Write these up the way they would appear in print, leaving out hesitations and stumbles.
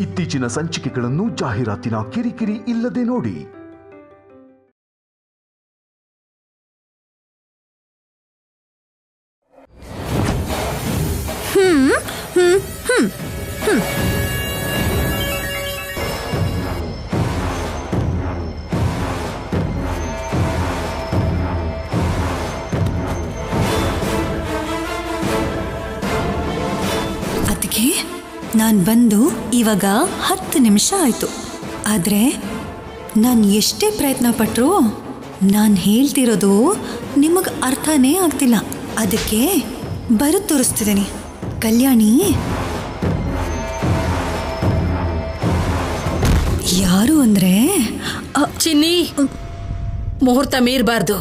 ಇತ್ತೀಚಿನ ಸಂಚಿಕೆಗಳನ್ನು ಜಾಹೀರಾತಿನ ಕಿರಿಕಿರಿ ಇಲ್ಲದೆ ನೋಡಿ. ಅದಕ್ಕೆ ನಾನು ಬಂದು ಇವಾಗ 10 ನಿಮಿಷ ಆಯಿತು. ಆದರೆ ನಾನು ಎಷ್ಟೇ ಪ್ರಯತ್ನ ಪಟ್ಟರೂ ನಾನು ಹೇಳ್ತಿರೋದು ನಿಮಗೆ ಅರ್ಥನೇ ಆಗ್ತಿಲ್ಲ. ಅದಕ್ಕೆ ಬರೋದು ತೋರಿಸ್ತಿದ್ದೀನಿ. ಕಲ್ಯಾಣಿ ಯಾರು ಅಂದರೆ ಚಿನ್ನಿ, ಮುಹೂರ್ತ ಮೀರಬಾರ್ದು.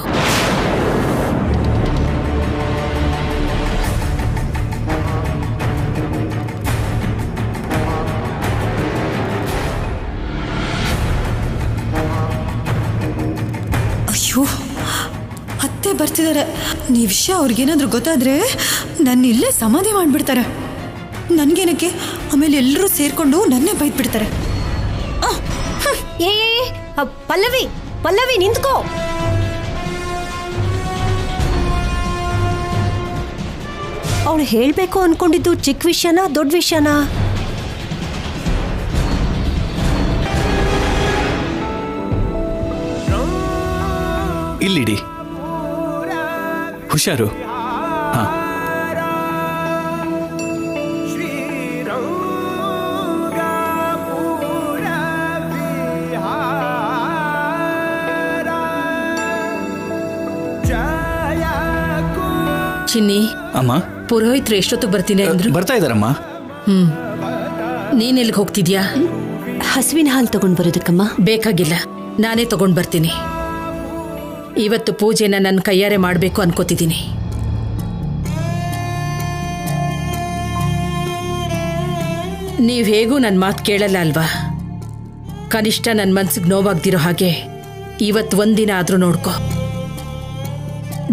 ಅಯ್ಯೋ, ಅತ್ತೆ ಬರ್ತಿದ್ದಾರೆ. ಈ ವಿಷಯ ಅವ್ರಿಗೇನಾದ್ರೂ ಗೊತ್ತಾದ್ರೆ ನನ್ನ ಇಲ್ಲೇ ಸಮಾಧಿ ಮಾಡಿಬಿಡ್ತಾರೆ. ನನಗೇನಕ್ಕೆ ಆಮೇಲೆ ಎಲ್ಲರೂ ಸೇರ್ಕೊಂಡು ನನ್ನೇ ಬೈದ್ಬಿಡ್ತಾರೆ. ಏ ಪಲ್ಲವಿ, ಪಲ್ಲವಿ ನಿಂತ್ಕೋ. ಅವಳು ಹೇಳ್ಬೇಕು ಅನ್ಕೊಂಡಿದ್ದು ಚಿಕ್ಕ ವಿಷಯನಾ ದೊಡ್ಡ ವಿಷಯನಾ? ಇಲ್ಲಿಡಿ, ಹುಷಾರು. ಹಾ, ಚಿನ್ನಿ, ಅಮ್ಮ, ಪುರೋಹಿತರು ಎಷ್ಟೊತ್ತಿಗೆ ಬರ್ತೀನಿ ಅಂದ್ರು? ಬರ್ತಾ ಇದಾರಮ್ಮ. ನೀನ್ ಎಲ್ಲಿಗೆ ಹೋಗ್ತಿದ್ಯಾ? ಹಸುವಿನ ಹಾಲು ತಗೊಂಡ್ ಬರೋದಕ್ಕಮ್ಮ. ಬೇಕಾಗಿಲ್ಲ, ನಾನೇ ತಗೊಂಡ್ ಬರ್ತೀನಿ. ಇವತ್ತು ಪೂಜೆನ ನನ್ನ ಕೈಯಾರೆ ಮಾಡಬೇಕು ಅನ್ಕೋತಿದ್ದೀನಿ. ನೀವ್ ಹೇಗೂ ನನ್ನ ಮಾತು ಕೇಳಲ್ಲ ಅಲ್ವಾ? ಕನಿಷ್ಠ ನನ್ನ ಮನ್ಸಿಗೆ ನೋವಾಗ್ದಿರೋ ಹಾಗೆ ಇವತ್ತು ಒಂದಿನ ಆದ್ರೂ ನೋಡ್ಕೊ.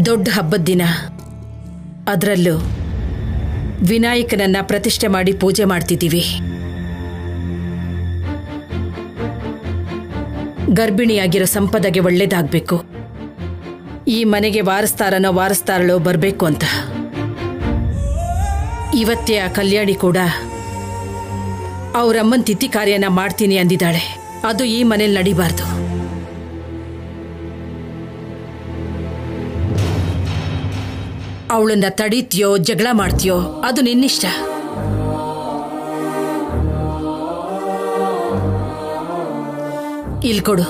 ದೊಡ್ಡ ಹಬ್ಬದ ದಿನ, ಅದರಲ್ಲೂ ವಿನಾಯಕನನ್ನ ಪ್ರತಿಷ್ಠೆ ಮಾಡಿ ಪೂಜೆ ಮಾಡ್ತಿದ್ದೀವಿ. ಗರ್ಭಿಣಿಯಾಗಿರೋ ಸಂಪದಗೆ ಒಳ್ಳೇದಾಗಬೇಕು, ಈ ಮನೆಗೆ ವಾರಸ್ತಾರಳೋ ಬರಬೇಕು ಅಂತ. ಇವತ್ತೇ ಆ ಕಲ್ಯಾಣಿ ಕೂಡ ಅವರಮ್ಮನ ತಿಥಿ ಕಾರ್ಯನ ಮಾಡ್ತೀನಿ ಅಂದಿದ್ದಾಳೆ. ಅದು ಈ ಮನೇಲಿ ನಡಿಬಾರ್ದು. ಅವಳನ್ನ ತಡೀತೀಯೋ ಜಗಳ ಮಾಡ್ತೀಯೋ ಅದು ನಿನ್ನಿಷ್ಟ. ಇಲ್ಲಿ ಕೊಡು.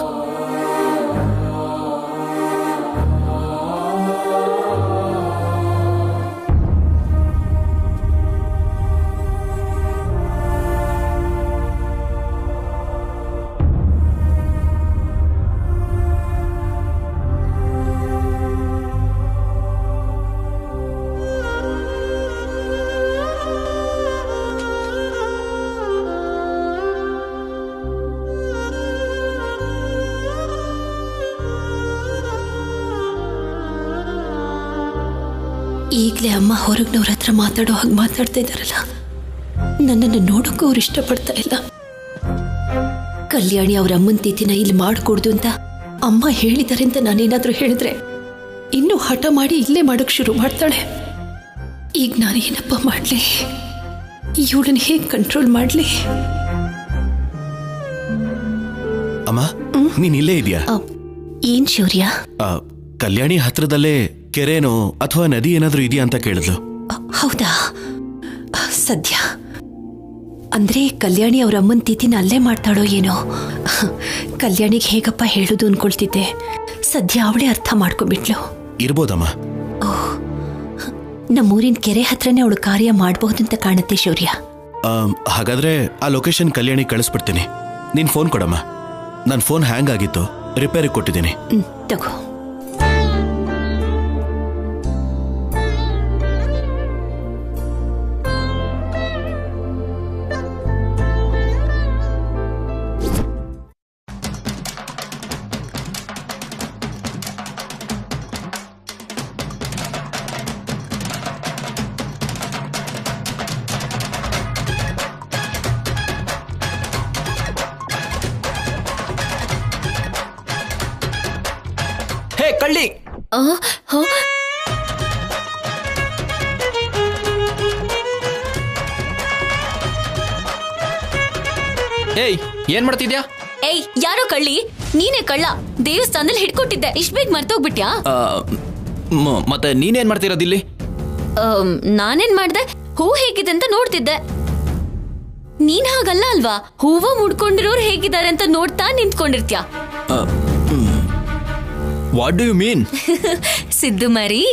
ಈಗಲೇ ಅಮ್ಮ ಹೊರಗ್ನವ್ರ ಹತ್ರ ಮಾತಾಡೋ ಹಾಗೆ ಮಾತಾಡ್ತಾ ಇದ್ದಾರಲ್ಲ, ನನ್ನನ್ನು ನೋಡೋಕ್ಕೂ ಅವ್ರು ಇಷ್ಟಪಡ್ತಾ ಇಲ್ಲ. ಕಲ್ಯಾಣಿ ಅವ್ರ ಅಮ್ಮನ ತಿಥಿನ ಇಲ್ಲಿ ಮಾಡಿಕೊಡ್ದು ಅಂತ ಅಮ್ಮ ಹೇಳಿದ್ದಾರೆ ಅಂತ ನಾನೇನಾದ್ರೂ ಹೇಳಿದ್ರೆ ಇನ್ನೂ ಹಠ ಮಾಡಿ ಇಲ್ಲೇ ಮಾಡೋಕ್ಕೆ ಶುರು ಮಾಡ್ತಾಳೆ. ಈಗ ನಾನು ಏನಪ್ಪ ಮಾಡಲಿ? ಇವಳನ್ನ ಹೇಗೆ ಕಂಟ್ರೋಲ್ ಮಾಡಲಿ? ಅಮ್ಮ, ನೀನ್ ಇಲ್ಲೇ ಇದೆಯಾ? ಏನ್ ಶೌರ್ಯ? ಕಲ್ಯಾಣಿ ಹತ್ರದಲ್ಲೇ ಕೆರೆನೋ ಅಥವಾ ನದಿ ಏನಾದ್ರೂ ಇದೆಯಾ ಅಂತ ಕೇಳಿದ್ಲು. ಹೌದಾ? ಸದ್ಯ ಅಂದ್ರೆ ಕಲ್ಯಾಣಿ ಅವ್ರ ಅಮ್ಮನ ತಿಥಿನ ಅಲ್ಲೇ ಮಾಡ್ತಾಳೋ ಏನೋ. ಕಲ್ಯಾಣಿಗೆ ಹೇಗಪ್ಪ ಹೇಳುದು ಅನ್ಕೊಳ್ತಿದ್ದೆ. ಸದ್ಯ ಅವಳೇ ಅರ್ಥ ಮಾಡ್ಕೊಂಡ್ಬಿಟ್ಲು. ಇರ್ಬೋದಮ್ಮ. ನಮ್ಮೂರಿನ ಕೆರೆ ಹತ್ರನೇ ಅವಳು ಕಾರ್ಯ ಮಾಡಬಹುದು ಅಂತ ಕಾಣುತ್ತೆ ಶೌರ್ಯ. ಹಾಗಾದ್ರೆ ಆ ಲೊಕೇಶನ್ ಕಲ್ಯಾಣಿ ಕಳಿಸ್ಬಿಡ್ತೀನಿ. ನೀನ್ ಫೋನ್ ಕೊಡಮ್ಮ. ನನ್ನ ಫೋನ್ ಹ್ಯಾಂಗ್ ಆಗಿತ್ತು, ರಿಪೇರಿ ಕೊಟ್ಟಿದ್ದೀನಿ. ತಗೋ. ಕಳ್ಳಿ. ಏಯ್ ಏನ್ ಮಾಡ್ತಿದ್ಯಾ? ಏಯ್ ಯಾರೋ ಕಳ್ಳಿ, ನೀನೇ ಕಳ್ಳ. ದೇವಸ್ಥಾನದಲ್ಲಿ ಹಿಡ್ಕೊಟ್ಟಿದ್ದೆ, ಇಷ್ಟ ಬೇಗ ಮರ್ತೋಗ್ಬಿಟ್ಯಾ? ಮತ್ತೆ ನೀನೇನ್ ಮಾಡ್ತಿರೋದಿಲ್ಲಿ? ನಾನೇನ್ ಮಾಡ್ದೆ, ಹೂ ಹೇಗಿದೆ ಅಂತ ನೋಡ್ತಿದ್ದೆ. ನೀನ್ ಹಾಗಲ್ಲ ಅಲ್ವಾ, ಹೂವ ಮುಡ್ಕೊಂಡಿರೋರು ಹೇಗಿದ್ದಾರೆ ಅಂತ ನೋಡ್ತಾ ನಿಂತ್ಕೊಂಡಿರ್ತ್ಯಾ. What do you mean? Siddu ಮರಿ,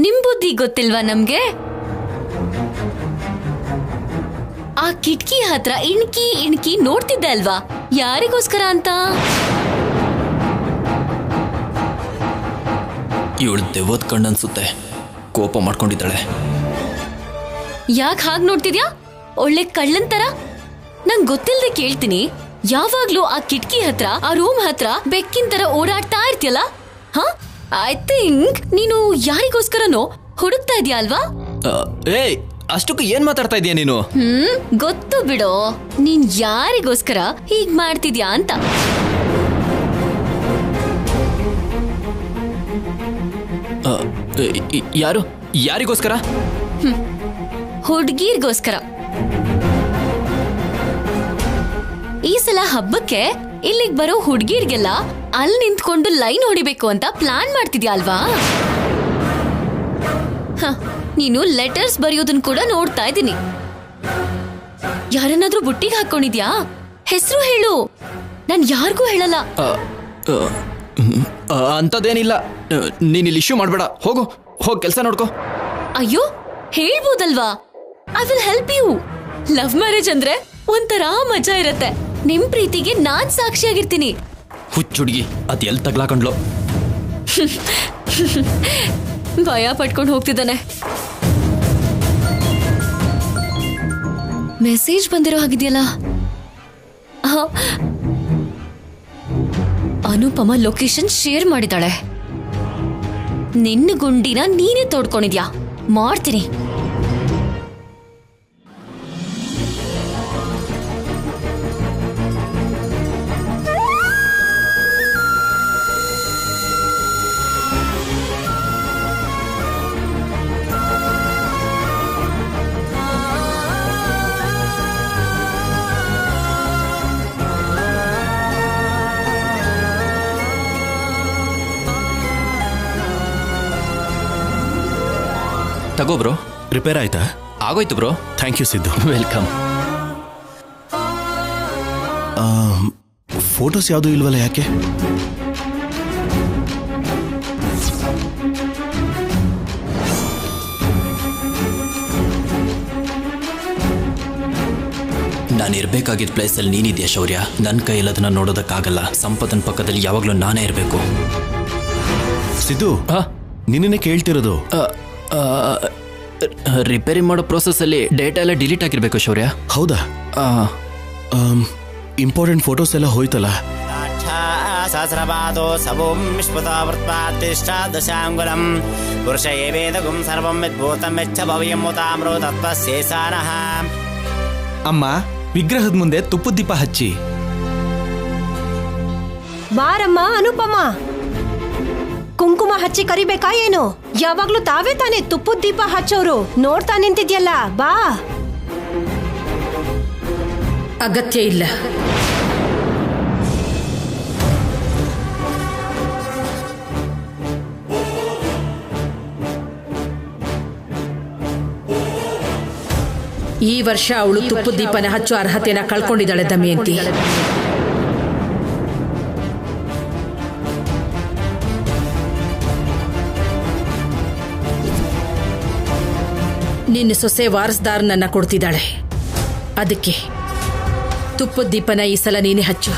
ನಿಮ್ ಬುದ್ಧಿ ಗೊತ್ತಿಲ್ವಾ ನಮ್ಗೆ? ಆ ಕಿಟಕಿ ಹತ್ರ ಇಣ್ಕಿ ಇಣ್ಕಿ ನೋಡ್ತಿದ್ದೆ ಅಲ್ವಾ, ಯಾರಿಗೋಸ್ಕರ ಅಂತ? ಇವಳು ದೆವ್ವದ ಕಣ್ಣನ್ಸುತ್ತೆ, ಕೋಪ ಮಾಡ್ಕೊಂಡಿದ್ದಾಳೆ. ಯಾಕೆ ಹಾಗೆ ನೋಡ್ತಿದ್ಯಾ? ಒಳ್ಳೆ ಕಳ್ಳನ್ ತರ. ನಂಗ್ ಗೊತ್ತಿಲ್ದೆ ಕೇಳ್ತೀನಿ, ಯಾವಾಗ್ಲೂ ಆ ಕಿಟಕಿ ಹತ್ರ, ಆ ರೂಮ್ ಹತ್ರ ಬೆಕ್ಕಿನ ತರ ಓಡಾಡ್ತಾ ಇರ್ತೀಯಲ್ಲ? ಐ ಥಿಂಕ್ ನೀನು ಯಾರಿಗೋಸ್ಕರನೋ ಹುಡುಕ್ತಾ ಇದೀಯ ಅಲ್ವಾ? ಏಯ್ ಅಷ್ಟಕ್ಕೂ ಏನ್ ಮಾತಾಡ್ತಾ ಇದೀಯ ನೀನು? ಗೊತ್ತು ಬಿಡೋ, ನೀನ್ ಯಾರಿಗೋಸ್ಕರ ಹೀಗ್ ಮಾಡ್ತಿದ್ಯಾ ಅಂತ. ಯಾರು? ಯಾರಿಗೋಸ್ಕರ? ಹುಡ್ಗೀರ್ಗೋಸ್ಕರ. ಈ ಸಲ ಹಬ್ಬಕ್ಕೆ ಇಲ್ಲಿಗ್ ಬರೋ ಹುಡ್ಗೀರ್ಗೆಲ್ಲ ಅಲ್ಲಿ ನಿಂತ್ಕೊಂಡು ಲೈನ್ ಹೊಡಿಬೇಕು ಅಂತ ಪ್ಲಾನ್ ಮಾಡ್ತಿದ್ಯಾ ಅಲ್ವಾ? ನೀನು ಲೆಟರ್ಸ್ ಬರೆಯೋದನ್ ಕೂಡ ನೋಡ್ತಾ ಇದ್ದೀನಿ. ಯಾರನ್ನಾದ್ರೂ ಬುಟ್ಟಿಗೆ ಹಾಕೊಂಡಿದ್ಯಾ? ಹೆಸರು ಹೇಳು, ನಾನ್ ಯಾರಿಗೂ ಹೇಳಲ್ಲ. ಅಂತದೇನಿಲ್ಲ, ನೀನ್ ಇಲ್ಲಿ ಇಶ್ಯೂ ಮಾಡ್ಬೇಡ. ಹೋಗು, ಹೋಗ್ ಕೆಲ್ಸ ನೋಡ್ಕೋ. ಅಯ್ಯೋ ಹೇಳ್ಬೋದಲ್ವಾ, I will help you. Love marriage ಅಂದ್ರೆ ಒಂಥರ ಮಜಾ ಇರತ್ತೆ. ನಿಮ್ ಪ್ರೀತಿಗೆ ನಾನ್ ಸಾಕ್ಷಿಯಾಗಿರ್ತೀನಿ. ಹುಚ್ಚುಡ್ಗಿ, ಅದ್ ಎಲ್ ತಗ್ಲಾಕೊಂಡ್ಲು. ಭಯ ಪಟ್ಕೊಂಡು ಹೋಗ್ತಿದ್ದಾನೆ. ಮೆಸೇಜ್ ಬಂದಿರೋ ಹಾಗಿದೆಯಲ್ಲ. ಅನುಪಮ ಲೊಕೇಶನ್ ಶೇರ್ ಮಾಡಿದಾಳೆ. ನಿನ್ನ ಗುಂಡಿನ ನೀನೇ ತೋಡ್ಕೊಂಡಿದ್ಯಾ, ಮಾಡ್ತೀನಿ. ತಗೋ ಬ್ರೋ. ರಿಪೇರ್ ಆಯ್ತಾ? ಆಗೋಯ್ತು bro. Thank you Siddu. Welcome. Photos ಯಾವುದೂ ಇಲ್ವಲ್ಲ, ಯಾಕೆ? ನಾನು ಇರ್ಬೇಕಾಗಿದ್ದ ಪ್ಲೇಸಲ್ಲಿ ನೀನಿದ್ಯಾ ಶೌರ್ಯ. ನನ್ನ ಕೈಯಲ್ಲಿ ಅದನ್ನ ನೋಡೋದಕ್ಕಾಗಲ್ಲ. ಸಂಪದನ್ ಪಕ್ಕದಲ್ಲಿ ಯಾವಾಗಲೂ ನಾನೇ ಇರಬೇಕು. ಸಿದ್ದು, ನಿನ್ನೆ ಕೇಳ್ತಿರೋದು. ರಿಪೇರಿ ಮಾಡೋ ಪ್ರೋಸೆಸ್ಸಲ್ಲಿ ಡೇಟಾ ಎಲ್ಲ ಡಿಲೀಟ್ ಆಗಿರ್ಬೇಕು ಶೌರ್ಯ. ಹೌದಾ? ಇಂಪಾರ್ಟೆಂಟ್ ಫೋಟೋಸ್ ಎಲ್ಲ ಹೋಯ್ತಲ್ಲ. ಸಹಸ್ರಪಾದೋ ಸಭೂಂ ವಿಶ್ವತಾವೃತ್ಪಾತಿಷ್ಠಾದಶಾಂಗುಲಂ ಪುರುಷ ಏವೇದಗುಂ ಸರ್ವಂ ಯದ್ಭೂತಂ ಯಚ್ಚ ಭವ್ಯಂ ಮುತಾಮ್ರೋ ತತ್ವಶೇಷಾನಃ. ಅಮ್ಮ, ವಿಗ್ರಹದ ಮುಂದೆ ತುಪ್ಪದ ದೀಪ ಹಚ್ಚಿ. ಬಾರಮ್ಮ ಅನುಪಮ, ಕುಂಕುಮ ಹಚ್ಚಿ ಕರಿಬೇಕಾ ಏನು? ಯಾವಾಗ್ಲೂ ತಾವೇ ತಾನೇ ತುಪ್ಪದ ದೀಪ ಹಚ್ಚೋರು. ನೋಡ್ತಾ ನಿಂತಿದ್ಯಲ್ಲ, ಬಾ. ಅಗತ್ಯ ಇಲ್ಲ. ಈ ವರ್ಷ ಅವಳು ತುಪ್ಪದ ದೀಪನ ಹಚ್ಚೋ ಅರ್ಹತೆನ ಕಳ್ಕೊಂಡಿದ್ದಾಳೆ ದಮಯಂತಿ. ನಿನ್ನ ಸೊಸೆ ವಾರಸ್ದಾರನನ್ನ ಕೊಡ್ತಿದ್ದಾಳೆ. ಅದಕ್ಕೆ ತುಪ್ಪದ ದೀಪನ ಈ ಸಲ ನೀನೇ ಹಚ್ಚು.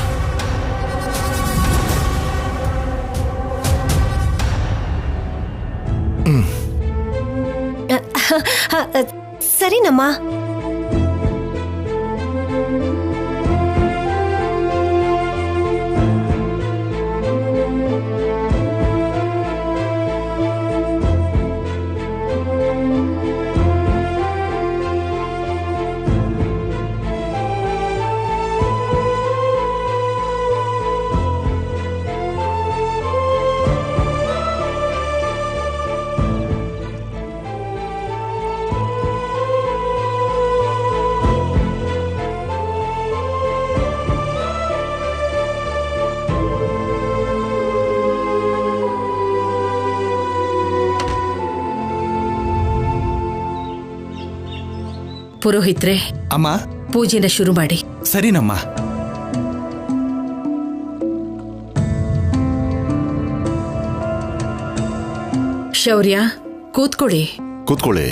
ಸರಿನಮ್ಮ. ಪುರೋಹಿತ್ರೆ, ಅಮ್ಮ. ಪೂಜೆನ ಶುರು ಮಾಡಿ. ಸರಿನಮ್ಮ. ಶೌರ್ಯ, ಕೂತ್ಕೊಳ್ಳಿ. ಕೂತ್ಕೊಳ್ಳಿ.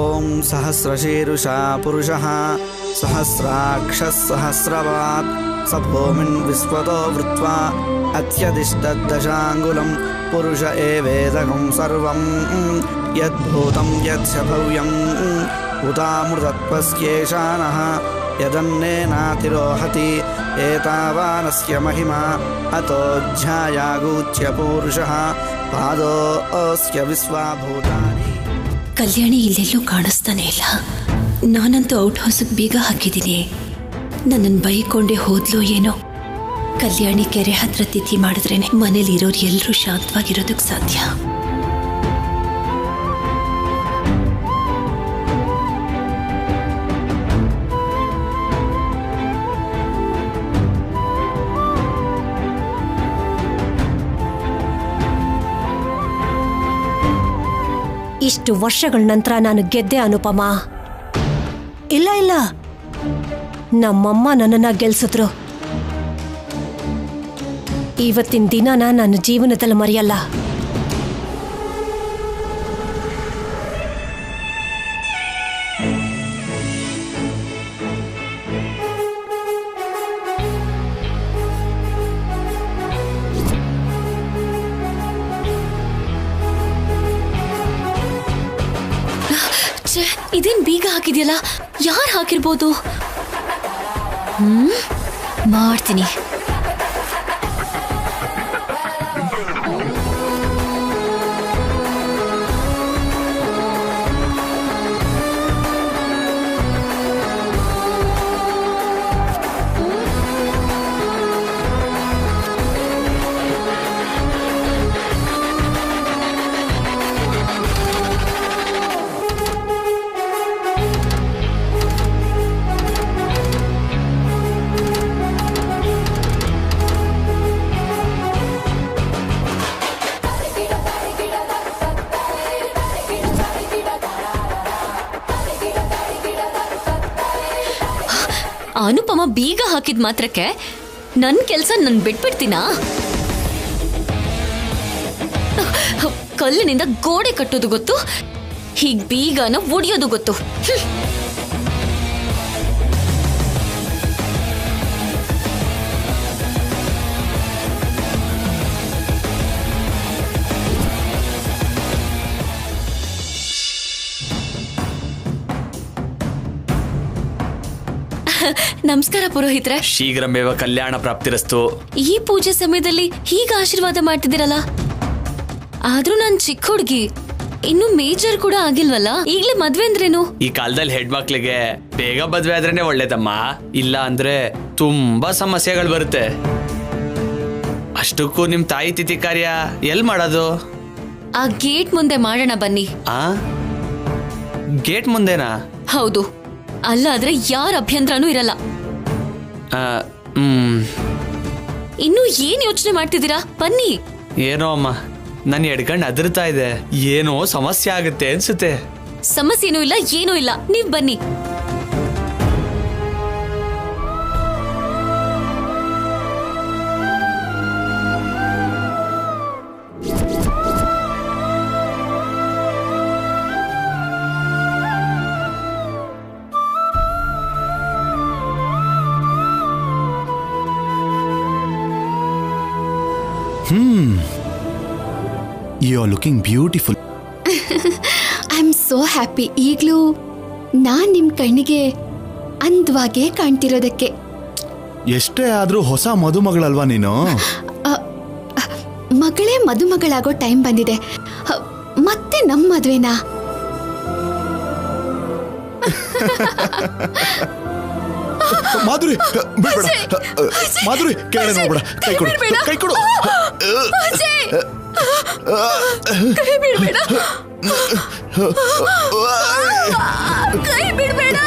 ಓಂ ಸಹಸ್ರಶೀರುಷಾ ಪುರುಷಃ ಸಹಸ್ರಾಕ್ಷಃ ಸಹಸ್ರವಾತ್ ಸ ಭೂಮಿನ್ ವಿಶ್ವತೋ ವೃತ್ವಾ ಅತ್ಯದಿಷ್ಟದಶಾಂಗುಲಂ ಪುರುಷ ಏವೇದಕಂ ಸರ್ವಂ ಯದ್ಭೂತಂ ಯತ್ಸ ಭವ್ಯಂ ಉತಾಮೃತತ್ವಸ್ಯೇಷಾನಃ ಯದನ್ನೇನಾತಿರೋಹತಿ ಏತಾವಾನಸ್ಯ ಮಹಿಮಾ ಅತೋಜ್ಞಾಯಾಗೂಚ್ಯ ಪೂರುಷಃ ಪಾದೋಸ್ಯ ವಿಶ್ವಾಭೂತಾನಿ. ಕಲ್ಯಾಣಿ ಇಲ್ಲೆಲ್ಲೂ ಕಾಣಿಸ್ತಾನೆ ಇಲ್ಲ. ನಾನಂತೂ ಔಟ್ ಹೌಸ್ಗೆ ಬೀಗ ಹಾಕಿದ್ದೀನಿ. ನನ್ನನ್ನು ಬೈಕೊಂಡೇ ಹೋದ್ಲೋ ಏನೋ. ಕಲ್ಯಾಣಿ ಕೆರೆ ಹತ್ರ ತಿಥಿ ಮಾಡಿದ್ರೇನೆ ಮನೇಲಿರೋರು ಎಲ್ಲರೂ ಶಾಂತವಾಗಿರೋದಕ್ಕೆ ಸಾಧ್ಯ. ಇಷ್ಟು ವರ್ಷಗಳ ನಂತರ ನಾನು ಗೆದ್ದೆ ಅನುಪಮ. ಇಲ್ಲ, ನಮ್ಮಮ್ಮ ನನ್ನನ್ನ ಗೆಲ್ಸಿದ್ರು. ಇವತ್ತಿನ ದಿನನ ನನ್ನ ಜೀವನದಲ್ಲಿ ಮರೆಯಲ್ಲ. ಇದೇನ್ ಬೀಗ ಹಾಕಿದ್ಯಲ್ಲ, ಯಾರು ಹಾಕಿರ್ಬೋದು? ಮಾಡ್ತೀನಿ. ಅನುಪಮ ಬೀಗ ಹಾಕಿದ ಮಾತ್ರಕ್ಕೆ ನನ್ನ ಕೆಲಸ ನಾನು ಬಿಟ್ಬಿಡ್ತೀನಾ? ಕಲ್ಲಿನಿಂದ ಗೋಡೆ ಕಟ್ಟೋದು ಗೊತ್ತು, ಹೀಗ್ ಬೀಗನ ಒಡೆಯೋದು ಗೊತ್ತು. ನಮಸ್ಕಾರ ಪುರೋಹಿತ್ರೆ. ಶೀಘ್ರಮೇವ ಕಲ್ಯಾಣ ಪ್ರಾಪ್ತಿರಸ್ತು. ಈ ಪೂಜೆ ಸಮಯದಲ್ಲಿ ಹೀಗ ಆಶೀರ್ವಾದ ಮಾಡ್ತಿದ್ದೀರಲ್ಲ, ಆದ್ರೂ ನಾನ್ ಚಿಕ್ಕ ಹುಡುಗಿ, ಇನ್ನು ಮೇಜರ್ ಕೂಡ ಆಗಿಲ್ವಲ್ಲ, ಈಗ್ಲೇ ಮದ್ವೆ ಅಂದ್ರೇನು? ಈ ಕಾಲದಲ್ಲಿ ಹೆಣ್ಮಕ್ಳಿಗೆ ಬೇಗ ಮದ್ವೆ ಆದ್ರೇನೆ ಒಳ್ಳೇದಮ್ಮ, ಇಲ್ಲ ಅಂದ್ರೆ ತುಂಬಾ ಸಮಸ್ಯೆಗಳು ಬರುತ್ತೆ. ಅಷ್ಟಕ್ಕೂ ನಿಮ್ ತಾಯಿ ತಿಥಿ ಕಾರ್ಯ ಎಲ್ ಮಾಡೋದು? ಆ ಗೇಟ್ ಮುಂದೆ ಮಾಡೋಣ ಬನ್ನಿ. ಆ ಗೇಟ್ ಮುಂದೆನಾ? ಹೌದು, ಅಲ್ಲಾದ್ರೆ ಯಾರ ಅಭ್ಯಂತರನೂ ಇರಲ್ಲ. ಇನ್ನು ಏನ್ ಯೋಚನೆ ಮಾಡ್ತಿದ್ದೀರಾ? ಬನ್ನಿ. ಏನೋ ಅಮ್ಮ, ನನ್ನ ಎಡ್ಕಂಡ್ ಅದರ್ತಾ ಇದೆ, ಏನೋ ಸಮಸ್ಯೆ ಆಗುತ್ತೆ ಅನ್ಸುತ್ತೆ. ಸಮಸ್ಯೆನೂ ಇಲ್ಲ, ಏನೂ ಇಲ್ಲ, ನೀವ್ ಬನ್ನಿ. You are looking beautiful. I am so happy. ಈಗಲೂ ನಾನ್ ನಿಮ್ ಕಣ್ಣಿಗೆ ಅಂದವಾಗೇ ಕಾಣ್ತಿರೋದಕ್ಕೆ. ಎಷ್ಟೇ ಆದ್ರೂ ಹೊಸ ಮದುಮಗಳಲ್ವಾ ನೀನು? ಮಗಳೇ ಮದುಮಗಳಾಗೋ ಟೈಮ್ ಬಂದಿದೆ. ಮತ್ತೆ ನಮ್ಮ ಮದ್ವೆನಾ? ಮಾಧುರಿ, ಮಾಧುರಿ, ಕೆಳಗೆ ನೋಡ್ಬೇಡ, ಕೈ ಕೊಡು, ಕೈ ಕೊಡು. ಕೈ ಬಿಡ್ಬೇಡ.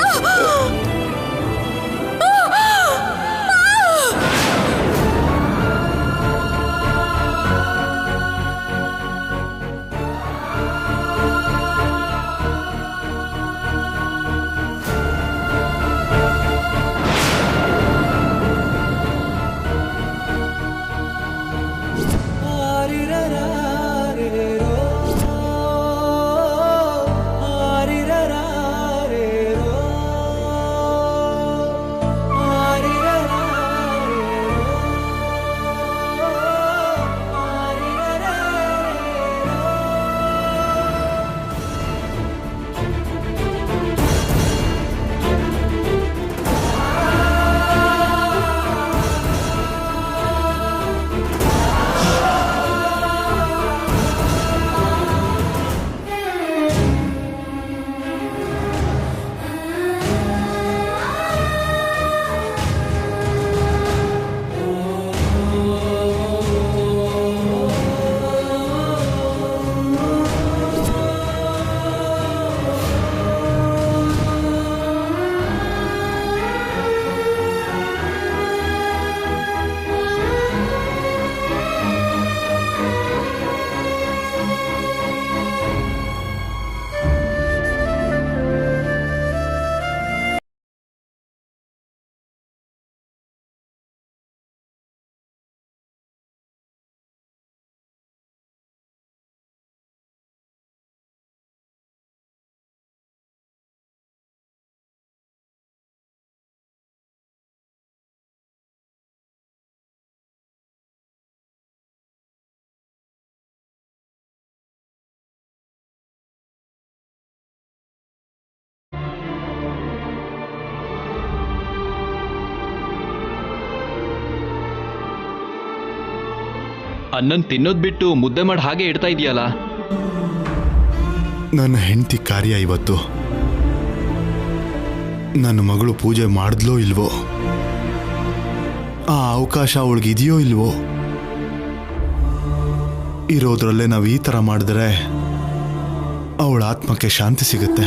ಅನ್ನನ್ ತಿನ್ನೋದ್ ಬಿಟ್ಟು ಮುದ್ದೆ ಮಾಡಿ ಹಾಗೆ ಇಡ್ತಾ ಇದೆಯಲ್ಲ. ನನ್ನ ಹೆಂಡತಿ ಕಾರ್ಯ ಇವತ್ತು. ನನ್ನ ಮಗಳು ಪೂಜೆ ಮಾಡಿದ್ಲೋ ಇಲ್ವೋ, ಆ ಅವಕಾಶ ಅವಳಿಗಿದೆಯೋ ಇಲ್ವೋ, ಇರೋದ್ರಲ್ಲೇ ನಾವು ಈ ಥರ ಮಾಡಿದ್ರೆ ಅವಳ ಆತ್ಮಕ್ಕೆ ಶಾಂತಿ ಸಿಗುತ್ತೆ.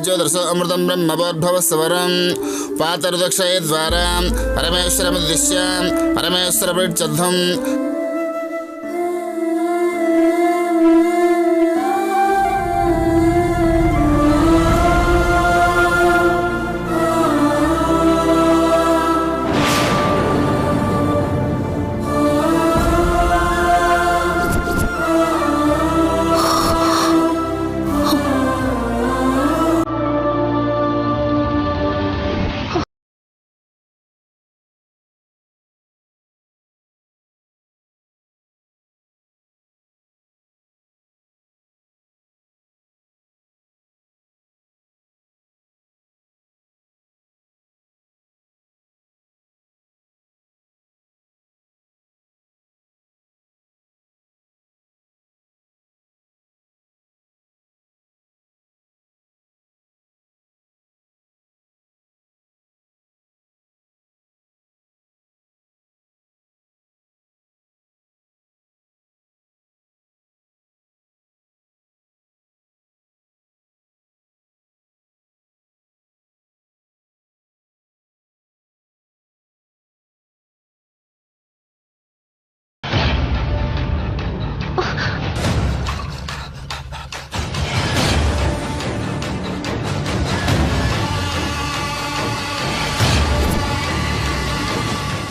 ಜ್ಯೋತಿರ್ಸ ಅಮೃತಂ ಬ್ರಹ್ಮಬೋದ್ಭವಸ್ವರಂ ಪಾತರ್ದಕ್ಷಯ ದ್ವಾರ ಪರಮೇಶ್ವರಮುದ್ದಿಶ್ಯ ಪರಮೇಶ್ವರ ಪ್ರೀತ್ಯರ್ಥಂ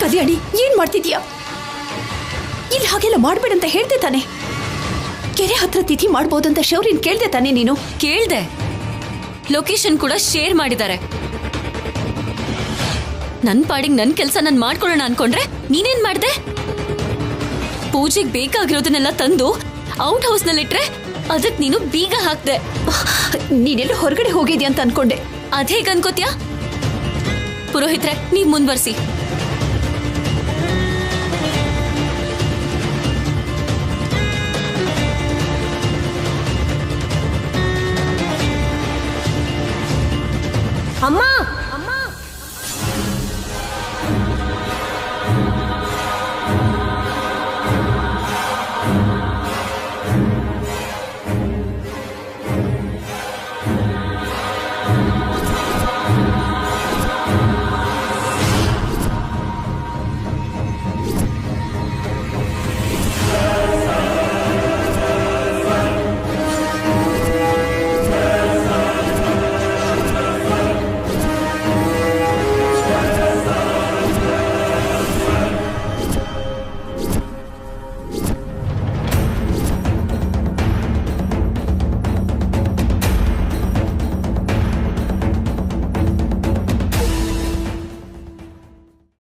ಕಲ್ಯಾಣಿ, ಏನ್ ಮಾಡ್ತಿದ್ಯಾ? ಇಲ್ಲಿ ಹಾಗೆಲ್ಲ ಮಾಡ್ಬೇಡಂತ ಹೇಳ್ದೆ ತಾನೆ. ಕೆರೆ ಹತ್ರ ತಿಥಿ ಮಾಡ್ಬೋದಂತ ಶೌರ್ಯನ್ ಕೇಳ್ದೆ ತಾನೆ ನೀನು? ಕೇಳ್ದೆ. ಲೊಕೇಶನ್ ಕೂಡ ಶೇರ್ ಮಾಡಿದ್ದಾರೆ. ನನ್ ಪಾಡಿಗೆ ನನ್ ಕೆಲಸ ನಾನು ಮಾಡ್ಕೊಳ್ಳೋಣ ಅನ್ಕೊಂಡ್ರೆ ನೀನೇನ್ ಮಾಡ್ದೆ? ಪೂಜೆಗೆ ಬೇಕಾಗಿರೋದನ್ನೆಲ್ಲ ತಂದು ಔಟ್ ಹೌಸ್ ನಲ್ಲಿಟ್ರೆ ಅದಕ್ ನೀನು ಬೀಗ ಹಾಕ್ದೆ. ನೀನೆಲ್ಲ ಹೊರಗಡೆ ಹೋಗಿದ್ಯಾ ಅಂತ ಅನ್ಕೊಂಡೆ. ಅದೇಗ್ ಅನ್ಕೋತ್ಯಾ? ಪುರೋಹಿತ್ರೆ, ನೀವ್ ಮುಂದ್ವರ್ಸಿ. ಅಮ್ಮ